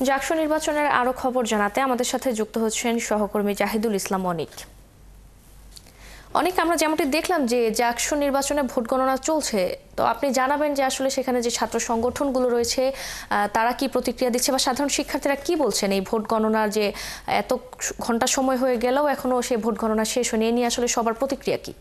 জাকসু নির্বাচনের আরো খবর জানাতে আমাদের সাথে যুক্ত হচ্ছেন সহকর্মী জাহিদুল ইসলাম অনিক। অনেক আমরা যেমনটি দেখলাম যে জাকসু নির্বাচনে ভোট গণনা চলছে, তো আপনি জানাবেন যে আসলে সেখানে যে ছাত্র সংগঠনগুলো রয়েছে তারা কি প্রতিক্রিয়া দিচ্ছে বা সাধারণ শিক্ষার্থীরা কি বলছেন এই ভোট গণনার যে এত ঘন্টা সময় হয়ে গেলেও এখনো সেই ভোট গণনা শেষ হয়নি, নিয়ে আসলে সবার প্রতিক্রিয়া কি?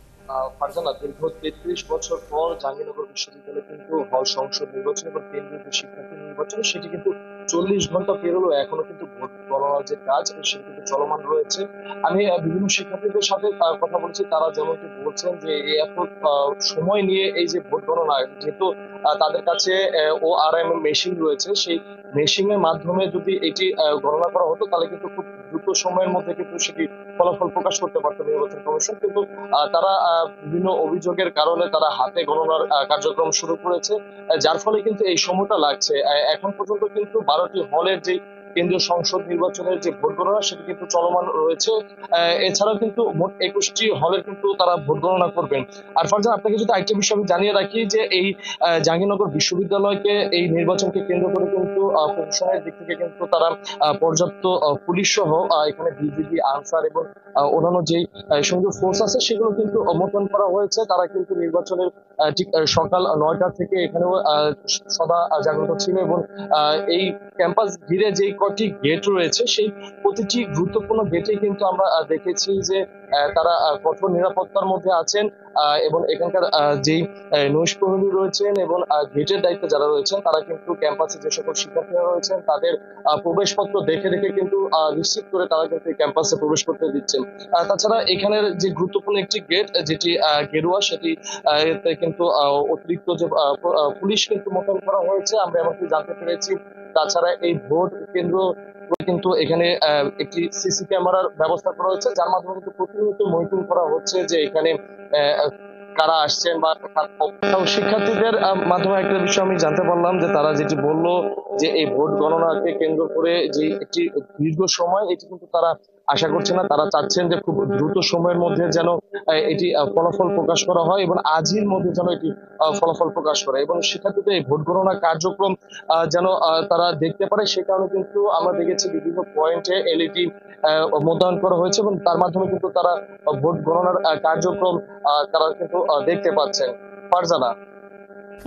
ফারজানা, দীর্ঘ ৩৩ বছর পর জাহাঙ্গীরনগর বিশ্ববিদ্যালয়ে কিন্তু হল সংসদ নির্বাচন এবং কেন্দ্রীয় যে শিক্ষার্থী নির্বাচন সেটি কিন্তু ৪০ ঘন্টা পেরোলো, এখনো কিন্তু ভোট গণনার যে কাজ সেটি কিন্তু চলমান রয়েছে। আমি বিভিন্ন শিক্ষার্থীদের সাথে কথা বলছি, তারা যেমনটি বলছেন যে এই এত সময় নিয়ে এই যে ভোট গণনা, যেহেতু তাদের কাছে ORM মেশিন রয়েছে, সেই মেশিনের মাধ্যমে যদি এটি গণনা করা হতো তাহলে কিন্তু খুব দ্রুত সময়ের মধ্যে কিন্তু সেটি ফলাফল প্রকাশ করতে পারতো নির্বাচন কমিশন। কিন্তু তারা বিভিন্ন অভিযোগের কারণে তারা হাতে গণনার কার্যক্রম শুরু করেছে, যার ফলে কিন্তু এই সময়টা লাগছে। এখন পর্যন্ত কিন্তু 12টি হলের যে কেন্দ্রীয় সংসদ নির্বাচনের যে ভোট গণনা সেটি কিন্তু চলমান রয়েছে। এছাড়াও কিন্তু মোট 21টি হলের কিন্তু তারা ভোট গণনা করবেন। আর ফারজান, আপনাকে যদি আরেকটা বিষয় আমি জানিয়ে রাখি যে এই জাহাঙ্গীরনগর বিশ্ববিদ্যালয়কে এই নির্বাচনকে কেন্দ্র করে কিন্তু প্রশাসনের দিক থেকে কিন্তু তারা পর্যাপ্ত পুলিশ সহ এখানে বিজিবি, আনসার এবং অন্যান্য যেই সংযোগ ফোর্স আছে সেগুলো কিন্তু মোতায়েন করা হয়েছে। তারা কিন্তু নির্বাচনের ঠিক সকাল 9টা থেকে এখানেও সদা জাগ্রত ছিল এবং এই ক্যাম্পাস ঘিরে যে কয়টি গেট রয়েছে সেই প্রতিটি গুরুত্বপূর্ণ গেটে কিন্তু আমরা দেখেছি যে তারা কঠোর নিরাপত্তার মধ্যে আছেন এবং এখানকার যেই নৈশ প্রহরী রয়েছেন এবং গেটের দায়িত্বে যারা রয়েছেন তারা কিন্তু ক্যাম্পাসে যে সকল শিক্ষার্থীরা রয়েছেন তাদের প্রবেশপত্র দেখে দেখে কিন্তু নিশ্চিত করে তারা কিন্তু ক্যাম্পাসে প্রবেশ করতে দিচ্ছেন। তাছাড়া এখানের যে গুরুত্বপূর্ণ একটি গেট যেটি গেরুয়া, সেটি এতে কিন্তু অতিরিক্ত যে পুলিশ কিন্তু মোতায়েন করা হয়েছে, আমরা এমনকি জানতে পেরেছি। তাছাড়া এই ভোট কেন্দ্র কিন্তু এখানে একটি সিসি ক্যামেরার ব্যবস্থা করা হয়েছে, যার মাধ্যমে কিন্তু প্রতিনিয়ত মনিটরিং করা হচ্ছে যে এখানে কারা আসছেন বা শিক্ষার্থীদের মাধ্যমে একটা বিষয় আমি জানতে পারলাম যে তারা যেটি বললো যে এই ভোট গণনাকে কেন্দ্র করে যে একটি দীর্ঘ সময় এটি কিন্তু তারা আশা করছে না। তারা চাচ্ছেন যে খুব দ্রুত সময়ের মধ্যে যেন এটি ফলাফল প্রকাশ করা হয় এবং আজকের মধ্যে যেন এটি ফলাফল প্রকাশ করে এবং শিক্ষার্থীদের এই ভোট গণনা কার্যক্রম যেন তারা দেখতে পারে, সে কারণে কিন্তু আমরা দেখেছি বিভিন্ন পয়েন্টে LED মোতায়েন করা হয়েছে এবং তার মাধ্যমে কিন্তু তারা ভোট গণনার কার্যক্রম তারা কিন্তু দেখতে পাচ্ছেন। ফারজানা,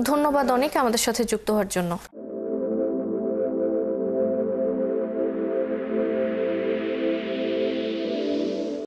ধন্যবাদ অনেক আমাদের সাথে যুক্ত হওয়ার জন্য।